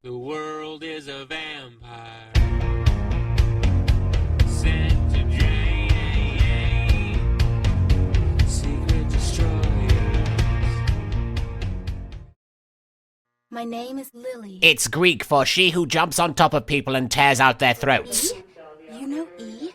The world is a vampire sent to drain secret destroyers. My name is Lily. It's Greek for she who jumps on top of people and tears out their throats. E? You know E?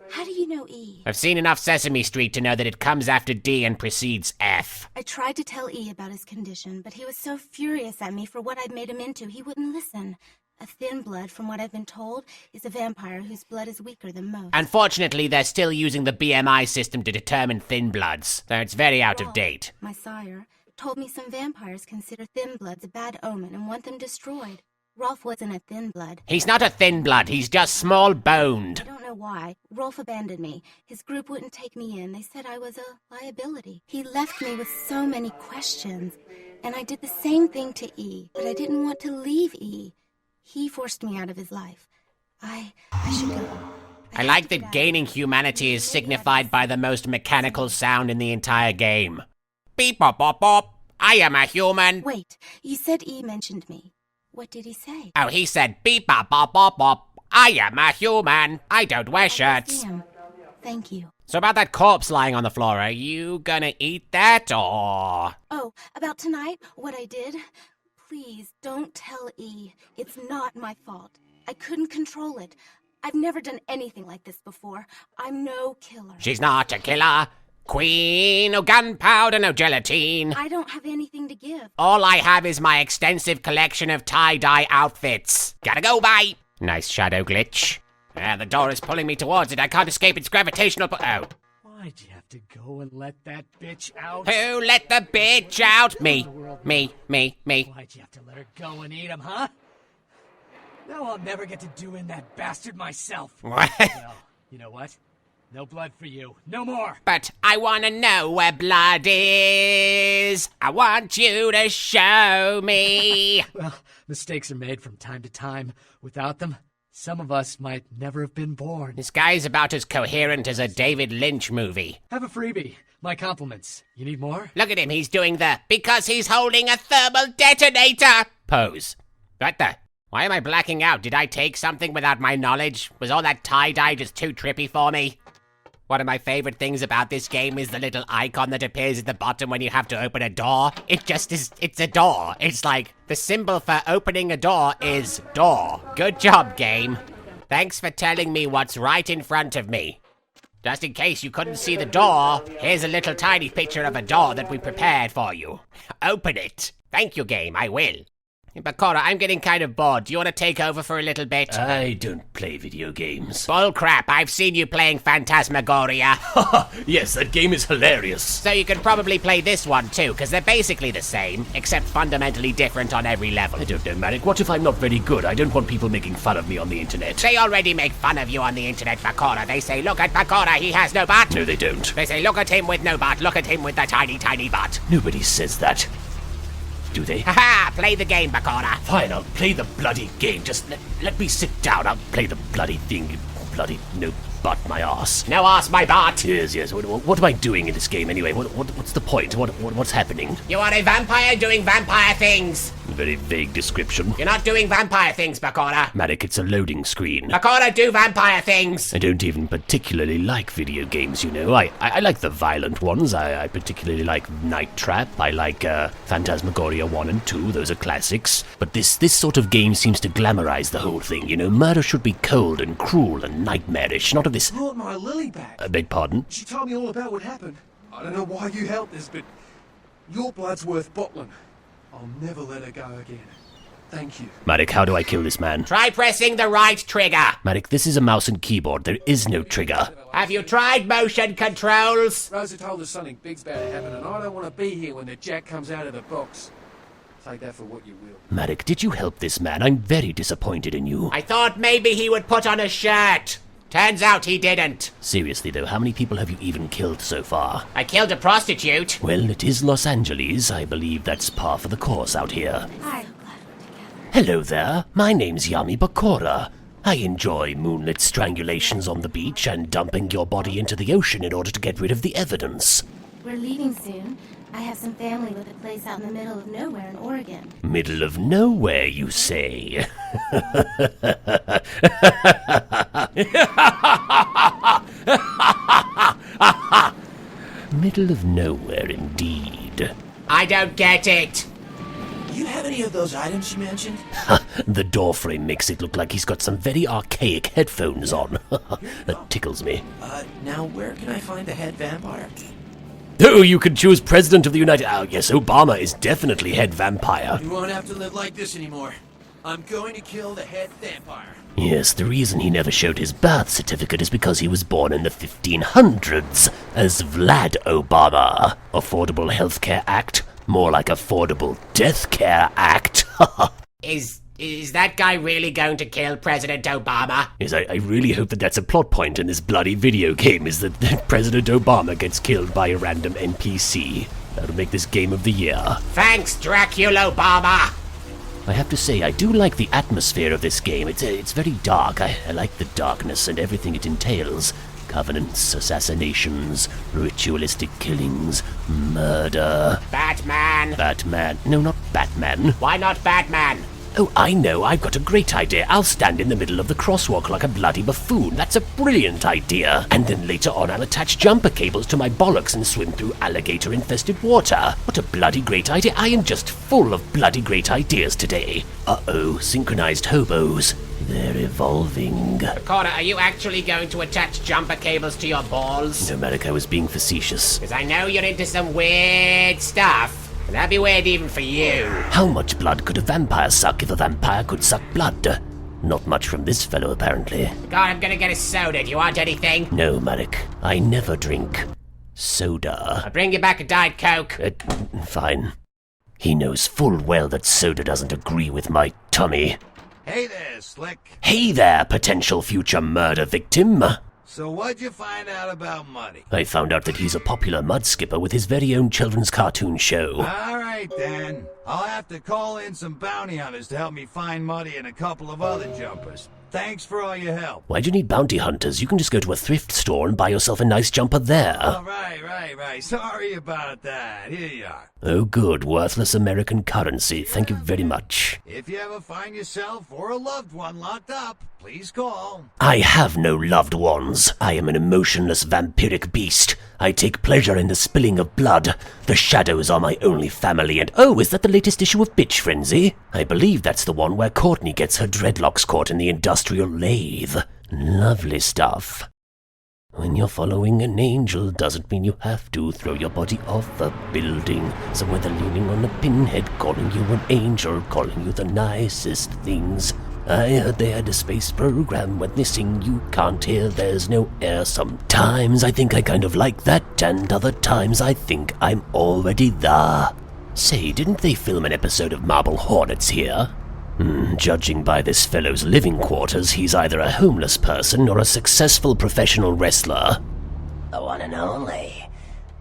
How do you know E? I've seen enough Sesame Street to know that it comes after D and precedes F. I tried to tell E about his condition, but he was so furious at me for what I'd made him into, he wouldn't listen. A thin blood, from what I've been told, is a vampire whose blood is weaker than most. Unfortunately, they're still using the BMI system to determine thin bloods, though it's very out of date. My sire told me some vampires consider thin bloods a bad omen and want them destroyed. Rolf wasn't a thin blood. He's not a thin blood, he's just small-boned. I don't know why. Rolf abandoned me. His group wouldn't take me in. They said I was a liability. He left me with so many questions. And I did the same thing to E, but I didn't want to leave E. He forced me out of his life. I should go. I like that gaining humanity is signified by the most mechanical sound in the entire game. Beep bop bop bop. I am a human. Wait, you said E mentioned me. What did he say? Oh, he said beep bop bop bop bop. I am a human. I don't wear shirts. Damn. Thank you. So about that corpse lying on the floor, are you gonna eat that or? Oh, about tonight, what I did? Please, don't tell E. It's not my fault. I couldn't control it. I've never done anything like this before. I'm no killer. She's not a killer. Queen, no gunpowder, no gelatine. I don't have anything to give. All I have is my extensive collection of tie-dye outfits. Gotta go, bye. Nice shadow glitch. The door is pulling me towards it. I can't escape its gravitational oh. Why'd you have to go and let that bitch out? Who let the bitch out? Me. Me. Why'd you have to let her go and eat him, huh? Now I'll never get to do in that bastard myself. What? Well, you know what? No blood for you. No more. But I wanna know where blood is. I want you to show me. Well, mistakes are made from time to time. Without them, some of us might never have been born. This guy's about as coherent as a David Lynch movie. Have a freebie. My compliments. You need more? Look at him, he's doing the because he's holding a thermal detonator pose. What the? Why am I blacking out? Did I take something without my knowledge? Was all that tie-dye just too trippy for me? One of my favorite things about this game is the little icon that appears at the bottom when you have to open a door. It just is, it's a door. It's like, the symbol for opening a door is door. Good job, game. Thanks for telling me what's right in front of me. Just in case you couldn't see the door, here's a little tiny picture of a door that we prepared for you. Open it. Thank you, game, I will. Bakura, I'm getting kind of bored. Do you want to take over for a little bit? I don't play video games. Bull crap, I've seen you playing Phantasmagoria. Yes, that game is hilarious. So you could probably play this one too, because they're basically the same, except fundamentally different on every level. I don't know, Marik. What if I'm not very good? I don't want people making fun of me on the internet. They already make fun of you on the internet, Bakura. They say, look at Bakura, he has no butt. No, they don't. They say, look at him with no butt, look at him with the tiny, tiny butt. Nobody says that. Do they? Haha, play the game, Bakura. Fine, I'll play the bloody game. Just let me sit down. I'll play the bloody thing. You bloody no butt my ass. No ass my butt. Yes. What am I doing in this game anyway? What's the point? What's happening? You are a vampire doing vampire things. Very vague description. You're not doing vampire things, Bakura. Marik, it's a loading screen. Bakura, do vampire things. I don't even particularly like video games, you know. I like the violent ones. I particularly like Night Trap. I like Phantasmagoria 1 and 2. Those are classics. But this sort of game seems to glamorize the whole thing, you know. Murder should be cold and cruel and nightmarish, not of this... Brought my Lily back. I beg pardon? She told me all about what happened. I don't know why you held this, but your blood's worth bottling. I'll never let her go again. Thank you. Marik, how do I kill this man? Try pressing the right trigger. Marik, this is a mouse and keyboard. There is no trigger. Have you tried motion controls? Rosa told us something big's about to happen, and I don't want to be here when the jack comes out of the box. Take that for what you will. Marik, did you help this man? I'm very disappointed in you. I thought maybe he would put on a shirt. Turns out he didn't. Seriously though, how many people have you even killed so far? I killed a prostitute. Well, it is Los Angeles. I believe that's par for the course out here. Hi. Hello there. My name's Yami Bakura. I enjoy moonlit strangulations on the beach and dumping your body into the ocean in order to get rid of the evidence. We're leaving soon. I have some family with a place out in the middle of nowhere in Oregon. Middle of nowhere, you say? Middle of nowhere, indeed. I don't get it. You have any of those items you mentioned? The doorframe makes it look like he's got some very archaic headphones on. That tickles me. Now where can I find the head vampire? Oh, you could choose President of the United... Oh, yes, Obama is definitely head vampire. You won't have to live like this anymore. I'm going to kill the head vampire. Yes, the reason he never showed his birth certificate is because he was born in the 1500s as Vlad Obama. Affordable Healthcare Act? More like Affordable Death Care Act. Is that guy really going to kill President Obama? Yes, I really hope that that's a plot point in this bloody video game, is that President Obama gets killed by a random NPC. That'll make this game of the year. Thanks, Dracula Obama! I have to say, I do like the atmosphere of this game. It's very dark. I like the darkness and everything it entails. Covenants, assassinations, ritualistic killings, murder. Batman! No, not Batman. Why not Batman? Oh, I know, I've got a great idea. I'll stand in the middle of the crosswalk like a bloody buffoon. That's a brilliant idea. And then later on I'll attach jumper cables to my bollocks and swim through alligator-infested water. What a bloody great idea. I am just full of bloody great ideas today. Uh-oh, synchronized hobos. They're evolving. Bakura, are you actually going to attach jumper cables to your balls? No, Marik, I was being facetious. Because I know you're into some weird stuff. And that'd be weird even for you. How much blood could a vampire suck if a vampire could suck blood? Not much from this fellow, apparently. God, I'm gonna get a soda. Do you want anything? No, Marik. I never drink soda. I'll bring you back a Diet Coke. Fine. He knows full well that soda doesn't agree with my tummy. Hey there, Slick. Hey there, potential future murder victim. So what'd you find out about Muddy? I found out that he's a popular mud skipper with his very own children's cartoon show. All right, then. I'll have to call in some bounty hunters to help me find Muddy and a couple of other jumpers. Thanks for all your help. Why do you need bounty hunters? You can just go to a thrift store and buy yourself a nice jumper there. Oh, right. Sorry about that. Here you are. Oh, good. Worthless American currency. Thank you very much. If you ever find yourself or a loved one locked up, please call. I have no loved ones. I am an emotionless vampiric beast. I take pleasure in the spilling of blood. The shadows are my only family, and oh, is that the latest issue of Bitch Frenzy? I believe that's the one where Courtney gets her dreadlocks caught in the industrial lathe. Lovely stuff. When you're following an angel doesn't mean you have to throw your body off a building. Somewhere they're leaning on a pinhead, calling you an angel, calling you the nicest things. I heard they had a space program when they sing you can't hear, there's no air. Sometimes I think I kind of like that, and other times I think I'm already there. Say, didn't they film an episode of Marble Hornets here? Judging by this fellow's living quarters, he's either a homeless person or a successful professional wrestler. The one and only.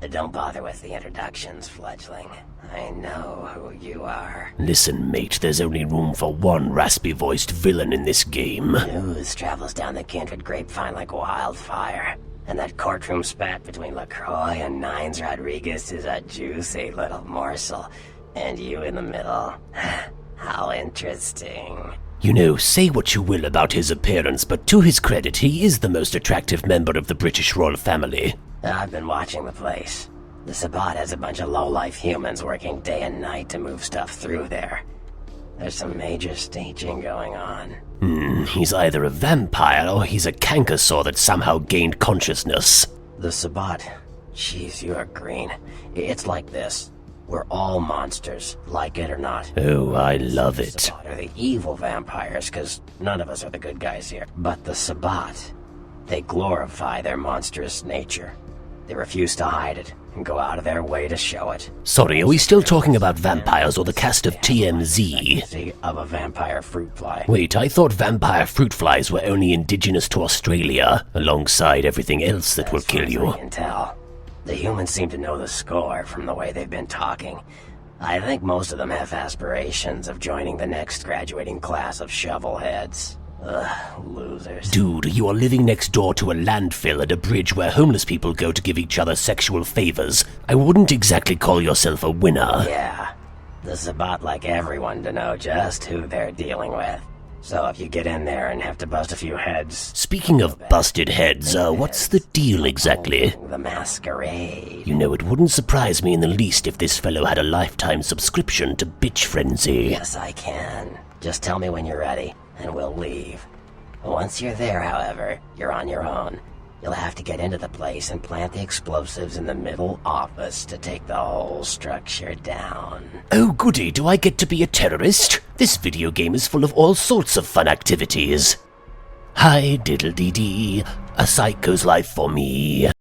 Don't bother with the introductions, fledgling. I know who you are. Listen, mate, there's only room for one raspy-voiced villain in this game. News travels down the kindred grapevine like wildfire. And that courtroom spat between LaCroix and Nines Rodriguez is a juicy little morsel. And you in the middle. How interesting. You know, say what you will about his appearance, but to his credit, he is the most attractive member of the British royal family. I've been watching the place. The Sabbat has a bunch of low-life humans working day and night to move stuff through there. There's some major staging going on. He's either a vampire or he's a cankersaur that somehow gained consciousness. The Sabbat. Jeez, you are green. It's like this. We're all monsters, like it or not. Oh, I love it. Sabbat are the evil vampires, because none of us are the good guys here. But the Sabbat, they glorify their monstrous nature. They refuse to hide it, and go out of their way to show it. Sorry, are we still talking about vampires or the cast of TMZ? Of a vampire fruit fly. Wait, I thought vampire fruit flies were only indigenous to Australia, alongside everything else that will kill you. I can tell. The humans seem to know the score from the way they've been talking. I think most of them have aspirations of joining the next graduating class of shovelheads. Ugh, losers. Dude, you are living next door to a landfill and a bridge where homeless people go to give each other sexual favors. I wouldn't exactly call yourself a winner. Yeah, this is about like everyone to know just who they're dealing with. So if you get in there and have to bust a few heads... Speaking of busted heads, what's the deal exactly? The Masquerade. You know, it wouldn't surprise me in the least if this fellow had a lifetime subscription to Bitch Frenzy. Yes, I can. Just tell me when you're ready, and we'll leave. Once you're there, however, you're on your own. You'll have to get into the place and plant the explosives in the middle office to take the whole structure down. Oh goody, do I get to be a terrorist? This video game is full of all sorts of fun activities. Hi diddle-dee-dee, a psycho's life for me.